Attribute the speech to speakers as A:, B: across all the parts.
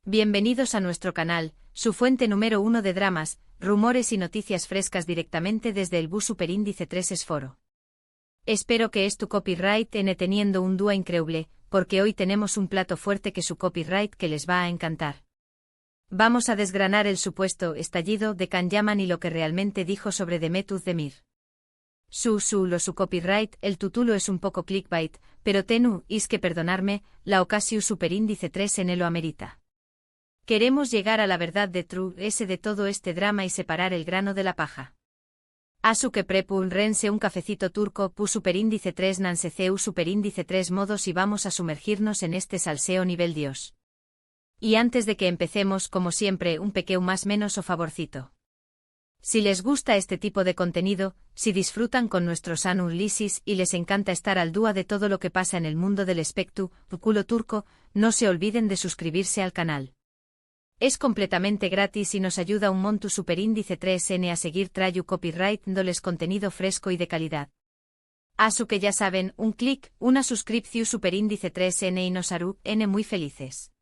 A: Bienvenidos a nuestro canal, su fuente número 1 de dramas, rumores y noticias frescas directamente desde el bus superíndice 3 esforo. Espero que es tu copyright N teniendo un dúo increíble, porque hoy tenemos un plato fuerte que su copyright que les va a encantar. Vamos a desgranar el supuesto estallido de Can Yaman y lo que realmente dijo sobre Demet Özdemir. Su copyright, el título es un poco clickbait, pero tenu, is que perdonarme, la ocasión superíndice 3 en lo amerita. Queremos llegar a la verdad de true ese de todo este drama y separar el grano de la paja. Asu que prepul rense un cafecito turco pu superíndice 3 nanseceu superíndice 3 modos y vamos a sumergirnos en este salseo nivel Dios. Y antes de que empecemos, como siempre, un pequeño más menos o favorcito. Si les gusta este tipo de contenido, si disfrutan con nuestros anulisis y les encanta estar al día de todo lo que pasa en el mundo del espectáculo turco, no se olviden de suscribirse al canal. Es completamente gratis y nos ayuda un monto superíndice 3N a seguir trayu copyright dándoles contenido fresco y de calidad. Asu que ya saben, un clic, una suscripción superíndice 3N y nos harú N muy felices.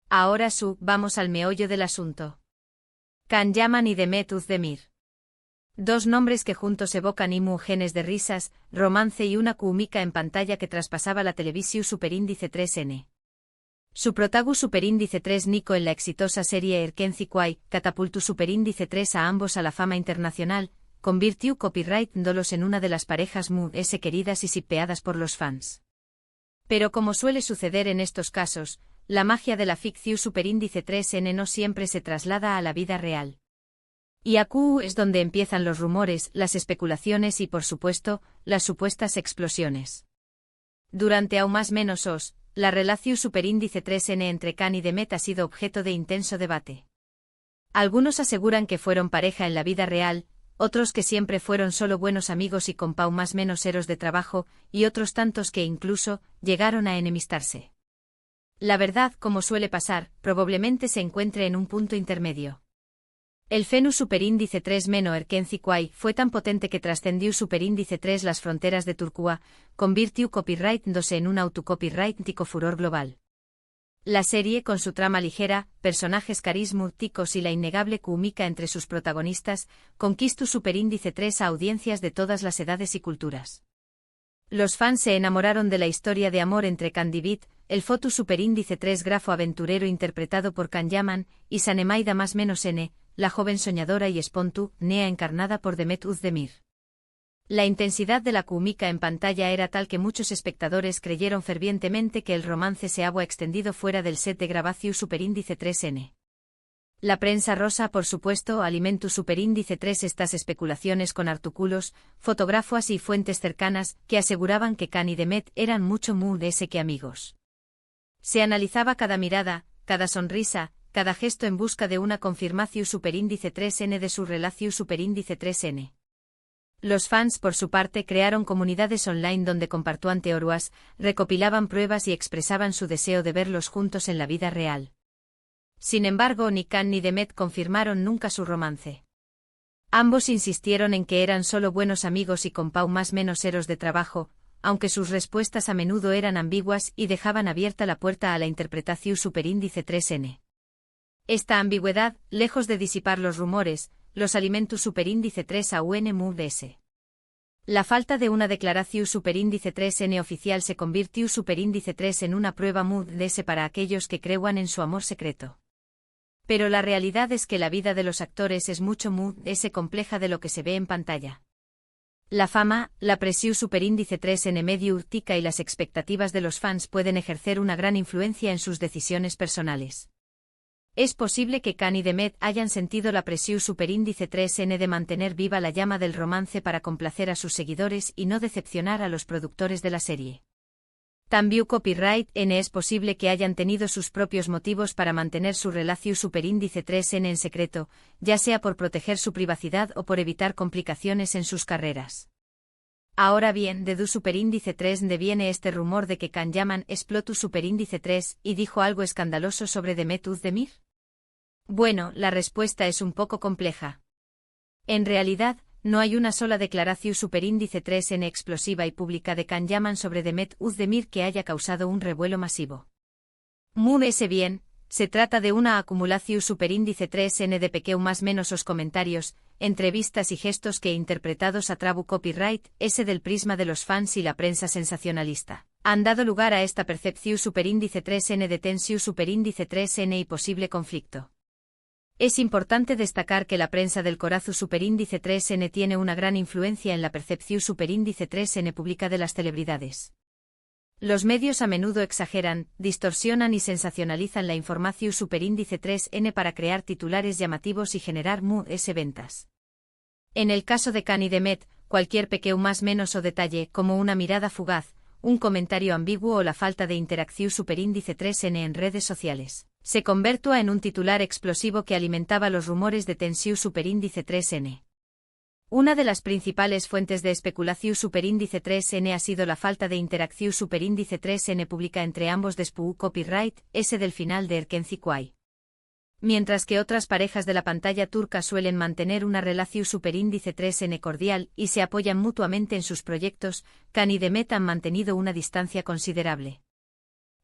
A: Ahora vamos al meollo del asunto. Can Yaman y Demet Özdemir. Dos nombres que juntos evocan genes de risas, romance y una cómica en pantalla que traspasaba la televisión superíndice 3N. Su protagu superíndice 3 Nico en la exitosa serie Erkenci Quay, catapultó superíndice 3 a ambos a la fama internacional, convirtió copyright dolos en una de las parejas queridas y sipeadas por los fans. Pero como suele suceder en estos casos, la magia de la ficción superíndice 3N no siempre se traslada a la vida real. Y aquí es donde empiezan los rumores, las especulaciones y por supuesto, las supuestas explosiones. Durante aún más menos la relación superíndice 3N entre Can y Demet ha sido objeto de intenso debate. Algunos aseguran que fueron pareja en la vida real, otros que siempre fueron solo buenos amigos y con más menos eros de trabajo, y otros tantos que incluso llegaron a enemistarse. La verdad, como suele pasar, probablemente se encuentre en un punto intermedio. El fenómeno superíndice 3 Meno Erkenci Quay fue tan potente que trascendió superíndice 3 las fronteras de Turquía, convirtió copyright dose en un autocopyrightico furor global. La serie, con su trama ligera, personajes carismáticos y la innegable cómica entre sus protagonistas, conquistó superíndice 3 a audiencias de todas las edades y culturas. Los fans se enamoraron de la historia de amor entre Can David, el foto superíndice 3 grafo aventurero interpretado por Can Yaman, y Sanemaida más menos N, la joven soñadora y espontu, Nea encarnada por Demet Özdemir. La intensidad de la cómica en pantalla era tal que muchos espectadores creyeron fervientemente que el romance se había extendido fuera del set de grabación superíndice 3N. La prensa rosa, por supuesto, alimentó superíndice 3 estas especulaciones con artículos, fotografías y fuentes cercanas que aseguraban que Can y Demet eran mucho más que amigos. Se analizaba cada mirada, cada sonrisa, cada gesto en busca de una confirmación superíndice 3N de su relación superíndice 3N. Los fans, por su parte, crearon comunidades online donde compartían teorías, recopilaban pruebas y expresaban su deseo de verlos juntos en la vida real. Sin embargo, ni Can ni Demet confirmaron nunca su romance. Ambos insistieron en que eran solo buenos amigos y con más menos eros de trabajo, aunque sus respuestas a menudo eran ambiguas y dejaban abierta la puerta a la interpretación superíndice 3N. Esta ambigüedad, lejos de disipar los rumores, los alimentó superíndice 3 a UNMUDS. La falta de una declaración superíndice 3N oficial se convirtió superíndice 3 en una prueba MUDS para aquellos que crean en su amor secreto. Pero la realidad es que la vida de los actores es mucho más compleja de lo que se ve en pantalla. La fama, la presión superíndice 3N medio urtica y las expectativas de los fans pueden ejercer una gran influencia en sus decisiones personales. Es posible que Can y Demet hayan sentido la presión superíndice 3N de mantener viva la llama del romance para complacer a sus seguidores y no decepcionar a los productores de la serie. También copyright N es posible que hayan tenido sus propios motivos para mantener su relación superíndice 3N en secreto, ya sea por proteger su privacidad o por evitar complicaciones en sus carreras. Ahora bien, de du superíndice 3 viene este rumor de que Can Yaman explotó superíndice 3 y dijo algo escandaloso sobre Demet Özdemir. Bueno, la respuesta es un poco compleja. En realidad, no hay una sola declaración superíndice 3N explosiva y pública de Can Yaman sobre Demet Özdemir que haya causado un revuelo masivo. Bien, Se trata de una acumulación superíndice 3n de pequeño más menos os comentarios, entrevistas y gestos que interpretados a trabu copyright, ese del prisma de los fans y la prensa sensacionalista, han dado lugar a esta percepción superíndice 3n de tensión superíndice 3n y posible conflicto. Es importante destacar que la prensa del corazu superíndice 3n tiene una gran influencia en la percepción superíndice 3n pública de las celebridades. Los medios a menudo exageran, distorsionan y sensacionalizan la información superíndice 3n para crear titulares llamativos y generar ventas. En el caso de Kanye y de Met, cualquier pequeño más menos o detalle, como una mirada fugaz, un comentario ambiguo o la falta de interacción superíndice 3n en redes sociales, se convirtió en un titular explosivo que alimentaba los rumores de tensión superíndice 3n. Una de las principales fuentes de especulación superíndice 3n ha sido la falta de interacción superíndice 3n pública entre ambos despu copyright, ese del final de Erkenci Kuay. Mientras que otras parejas de la pantalla turca suelen mantener una relación superíndice 3n cordial y se apoyan mutuamente en sus proyectos, Kanye y Demet han mantenido una distancia considerable.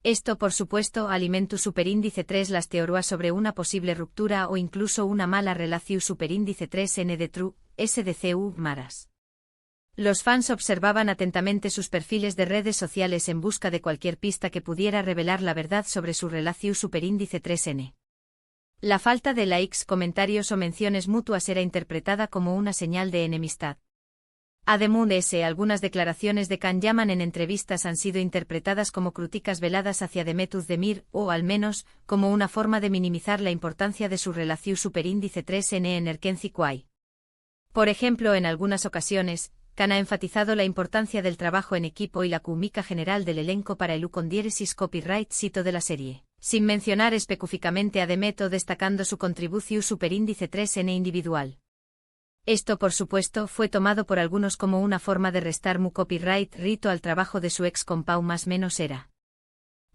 A: Esto, por supuesto, alimenta superíndice 3 las teorías sobre una posible ruptura o incluso una mala relación superíndice 3n de True, SDCU, Maras. Los fans observaban atentamente sus perfiles de redes sociales en busca de cualquier pista que pudiera revelar la verdad sobre su relación superíndice 3n. La falta de likes, comentarios o menciones mutuas era interpretada como una señal de enemistad. Además de eso, algunas declaraciones de Can Yaman en entrevistas han sido interpretadas como críticas veladas hacia Demet Özdemir, o al menos, como una forma de minimizar la importancia de su relación superíndice 3n en Erkenci Kuay. Por ejemplo, en algunas ocasiones, Can ha enfatizado la importancia del trabajo en equipo y la química general del elenco para el con diéresis copyright sito de la serie, sin mencionar específicamente a Demet o destacando su contribución superíndice 3n individual. Esto, por supuesto, fue tomado por algunos como una forma de restar mu copyright rito al trabajo de su ex compau más menos era.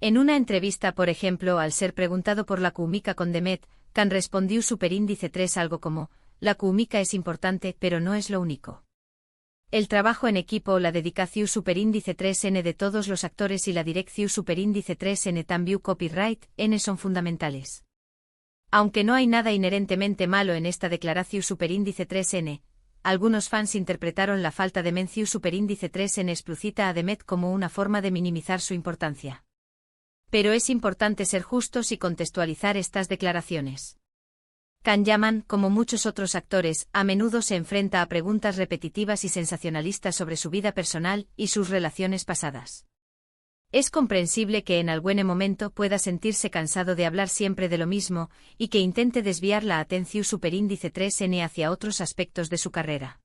A: En una entrevista, por ejemplo, al ser preguntado por la química con Demet, Can respondió superíndice 3 algo como: la química es importante, pero no es lo único. El trabajo en equipo o la dedicación superíndice 3n de todos los actores y la dirección superíndice 3n también copyright n son fundamentales. Aunque no hay nada inherentemente malo en esta declaración superíndice 3n, algunos fans interpretaron la falta de mención superíndice 3n explícita a Demet como una forma de minimizar su importancia. Pero es importante ser justos y contextualizar estas declaraciones. Can Yaman, como muchos otros actores, a menudo se enfrenta a preguntas repetitivas y sensacionalistas sobre su vida personal y sus relaciones pasadas. Es comprensible que en algún momento pueda sentirse cansado de hablar siempre de lo mismo y que intente desviar la atención superíndice 3n hacia otros aspectos de su carrera.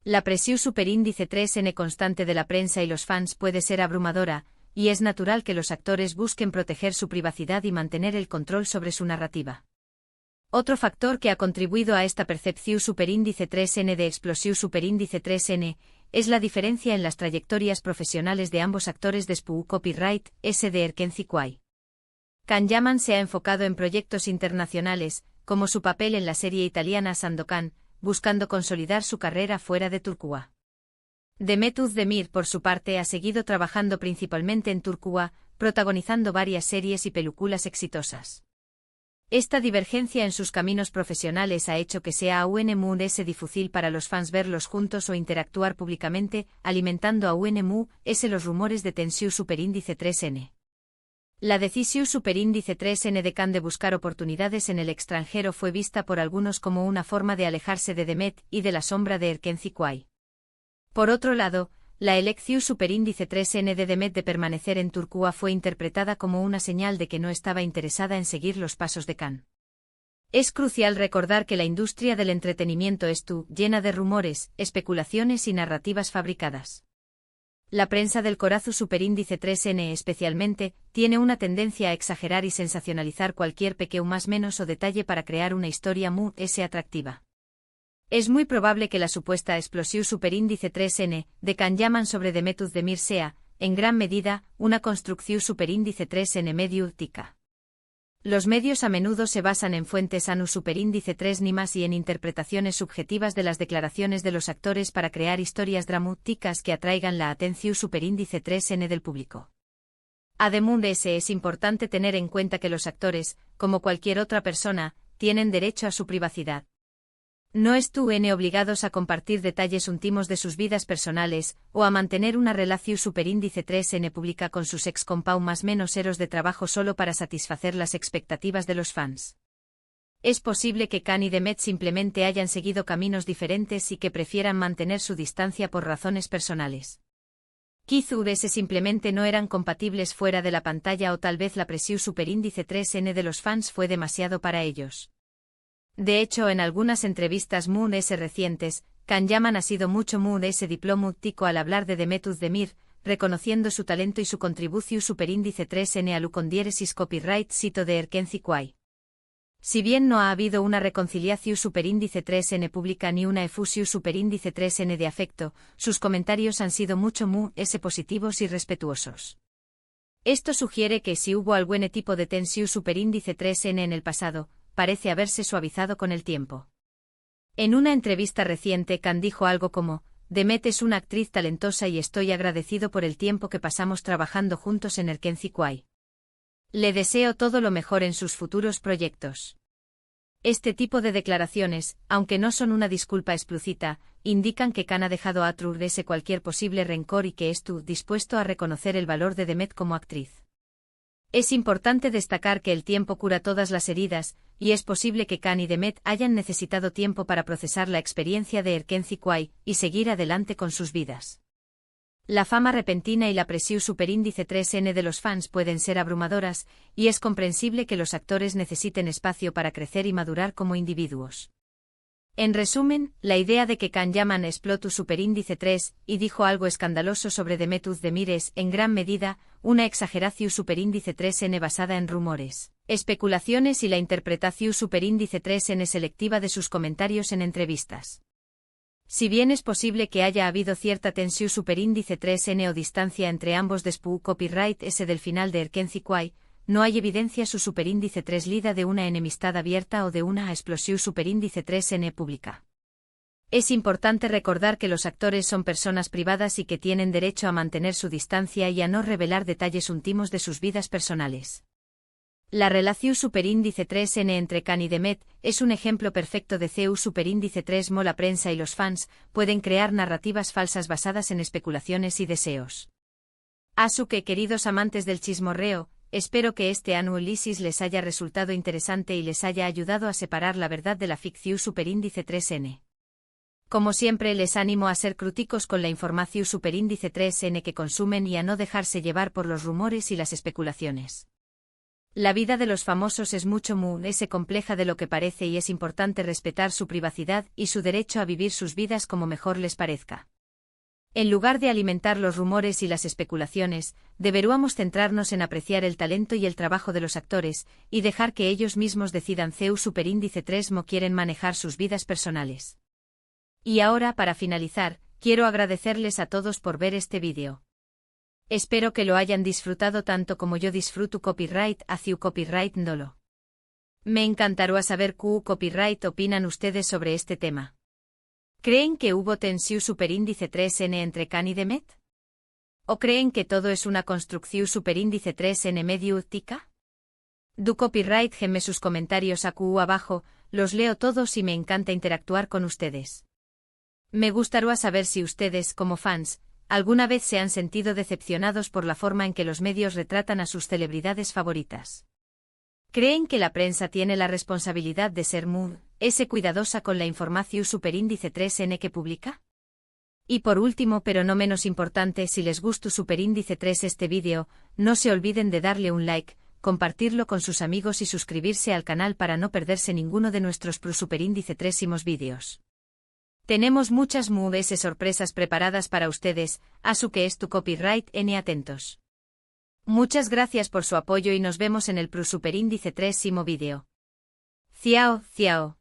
A: La presión superíndice 3n constante de la prensa y los fans puede ser abrumadora, y es natural que los actores busquen proteger su privacidad y mantener el control sobre su narrativa. Otro factor que ha contribuido a esta percepción superíndice 3n de explosión superíndice 3n es la diferencia en las trayectorias profesionales de ambos actores despu copyright, de Erkenci Kuay. Can Yaman se ha enfocado en proyectos internacionales, como su papel en la serie italiana Sandokan, buscando consolidar su carrera fuera de Turquía. Demet Özdemir, por su parte, ha seguido trabajando principalmente en Turquía, protagonizando varias series y películas exitosas. Esta divergencia en sus caminos profesionales ha hecho que sea aún muy difícil para los fans verlos juntos o interactuar públicamente, alimentando aún más los rumores de tensión superíndice 3n. La decisión superíndice 3n de Can de buscar oportunidades en el extranjero fue vista por algunos como una forma de alejarse de Demet y de la sombra de Erkenci Kuay. Por otro lado, la elección superíndice 3n de Demet de permanecer en Turquía fue interpretada como una señal de que no estaba interesada en seguir los pasos de Can. Es crucial recordar que la industria del entretenimiento está llena de rumores, especulaciones y narrativas fabricadas. La prensa del corazu superíndice 3n especialmente, tiene una tendencia a exagerar y sensacionalizar cualquier pequeño más menos o detalle para crear una historia muy atractiva. Es muy probable que la supuesta explosión superíndice 3n de Can Yaman sobre Demet Özdemir sea, en gran medida, una construcción superíndice 3n medio tica. Los medios a menudo se basan en fuentes ANU superíndice 3 ni más y en interpretaciones subjetivas de las declaraciones de los actores para crear historias dramáticas que atraigan la atención superíndice 3n del público. Además es importante tener en cuenta que los actores, como cualquier otra persona, tienen derecho a su privacidad. No están obligados a compartir detalles íntimos de sus vidas personales, o a mantener una relación superíndice 3N pública con sus ex compau más menos eros de trabajo solo para satisfacer las expectativas de los fans. Es posible que Khan y Demet simplemente hayan seguido caminos diferentes y que prefieran mantener su distancia por razones personales. Quizás simplemente no eran compatibles fuera de la pantalla o tal vez la presión superíndice 3N de los fans fue demasiado para ellos. De hecho, en algunas entrevistas recientes, Khan Yaman ha sido mucho diplomático al hablar de Demet Özdemir, reconociendo su talento y su contribución superíndice 3N a Lucondieresis copyright sito de Erkenci Kwai. Si bien no ha habido una reconciliación superíndice 3N pública ni una efusión superíndice 3N de afecto, sus comentarios han sido mucho positivos y respetuosos. Esto sugiere que si hubo algún tipo de tensión superíndice 3N en el pasado, parece haberse suavizado con el tiempo. En una entrevista reciente Khan dijo algo como, Demet es una actriz talentosa y estoy agradecido por el tiempo que pasamos trabajando juntos en Erkenci Kwai. Le deseo todo lo mejor en sus futuros proyectos. Este tipo de declaraciones, aunque no son una disculpa explícita, indican que Khan ha dejado atrás cualquier posible rencor y que está dispuesto a reconocer el valor de Demet como actriz. Es importante destacar que el tiempo cura todas las heridas, y es posible que Khan y Demet hayan necesitado tiempo para procesar la experiencia de Erkenci Kwai y seguir adelante con sus vidas. La fama repentina y la presión superíndice 3N de los fans pueden ser abrumadoras, y es comprensible que los actores necesiten espacio para crecer y madurar como individuos. En resumen, la idea de que Khan Yaman explotó superíndice 3 y dijo algo escandaloso sobre Demet Özdemir es, en gran medida, una exageración superíndice 3N basada en rumores, especulaciones y la interpretación superíndice 3N selectiva de sus comentarios en entrevistas. Si bien es posible que haya habido cierta tensión superíndice 3N o distancia entre ambos después copyright S del final de Erkenci Kwai, no hay evidencia su superíndice 3 lida de una enemistad abierta o de una explosión superíndice 3N pública. Es importante recordar que los actores son personas privadas y que tienen derecho a mantener su distancia y a no revelar detalles íntimos de sus vidas personales. La relación superíndice 3N entre Khan y Demet es un ejemplo perfecto de CU superíndice 3 la prensa y los fans pueden crear narrativas falsas basadas en especulaciones y deseos. Así que, queridos amantes del chismorreo, espero que este análisis les haya resultado interesante y les haya ayudado a separar la verdad de la ficción superíndice 3N. Como siempre, les animo a ser críticos con la información superíndice 3N que consumen y a no dejarse llevar por los rumores y las especulaciones. La vida de los famosos es mucho más compleja de lo que parece y es importante respetar su privacidad y su derecho a vivir sus vidas como mejor les parezca. En lugar de alimentar los rumores y las especulaciones, deberíamos centrarnos en apreciar el talento y el trabajo de los actores, y dejar que ellos mismos decidan CU superíndice 3 cómo quieren manejar sus vidas personales. Y ahora, para finalizar, quiero agradecerles a todos por ver este vídeo. Espero que lo hayan disfrutado tanto como yo disfruto copyright hacia copyright Ndolo. Me encantaría saber qué copyright opinan ustedes sobre este tema. ¿Creen que hubo tensión superíndice 3N entre Khan y Demet? ¿O creen que todo es una construcción superíndice 3N medio útica? Du copyright geme sus comentarios abajo, los leo todos y me encanta interactuar con ustedes. Me gustaría saber si ustedes, como fans, alguna vez se han sentido decepcionados por la forma en que los medios retratan a sus celebridades favoritas. ¿Creen que la prensa tiene la responsabilidad de ser cuidadosa con la información superíndice 3N que publica? Y por último, pero no menos importante, si les gustó superíndice 3 este vídeo, no se olviden de darle un like, compartirlo con sus amigos y suscribirse al canal para no perderse ninguno de nuestros superíndice 3 vídeos. Tenemos muchas sorpresas preparadas para ustedes, así que es tu copyright N atentos. Muchas gracias por su apoyo y nos vemos en el superíndice 3 vídeo. Ciao, ciao.